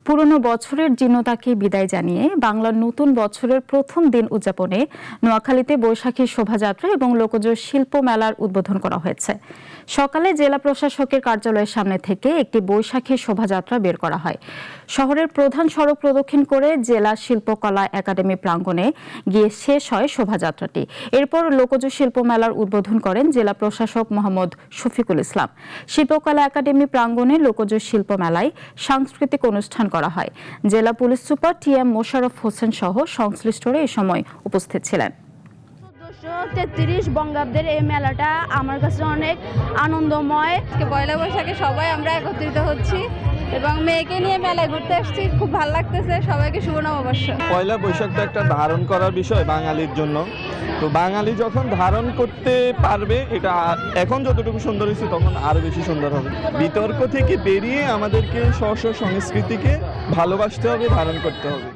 পুরনো বছরের জীর্ণতাকে বিদায় জানিয়ে বাংলার নতুন বছরের প্রথম দিন উদযাপনে নোয়াখালীতে বৈশাখী শোভাযাত্রা এবং লোকজ শিল্প মেলার উদ্বোধন করা হয়েছে। সকালে জেলা প্রশাসকের কার্যালয়ের সামনে থেকে একটি বৈশাখী শোভাযাত্রা বের করা হয়। শহরের প্রধান সড়ক প্রদক্ষিণ করে জেলা শিল্পকলা একাডেমি প্রাঙ্গণে গিয়ে শেষ হয় শোভাযাত্রাটি। এরপর লোকজ শিল্প মেলার উদ্বোধন করেন জেলা প্রশাসক মোহাম্মদ শফিকুল ইসলাম। শিল্পকলা একাডেমি প্রাঙ্গণে লোকজ শিল্প মেলায় সাংস্কৃতিক অনুষ্ঠান করা হয়। জেলা police super TM. Mosharraf Hossain সহ সংশ্লিষ্টরা এই সময় উপস্থিত ছিলেন। 1433 বঙ্গাব্দের এই মেলাটা আমার কাছে অনেক আনন্দময়। পয়লা বৈশাখে সবাই আমরা একত্রিত হচ্ছি এবং মেয়েকে নিয়ে মেলায় ঘুরতে আসছি, খুব ভালো লাগতেছে। সবাইকে শুভ নববর্ষ। পয়লা বৈশাখটা একটা ধারণ করার বিষয় বাঙালির জন্য। তো বাঙালি যখন ধারণ করতে পারবে, এটা এখন যতটুকু সুন্দর হয়েছে তখন আরো বেশি সুন্দর হবে। বিতর্ক থেকে বেরিয়ে আমাদেরকে স্ব সংস্কৃতিকে ভালোবাসতে হবে, ধারণ করতে হবে।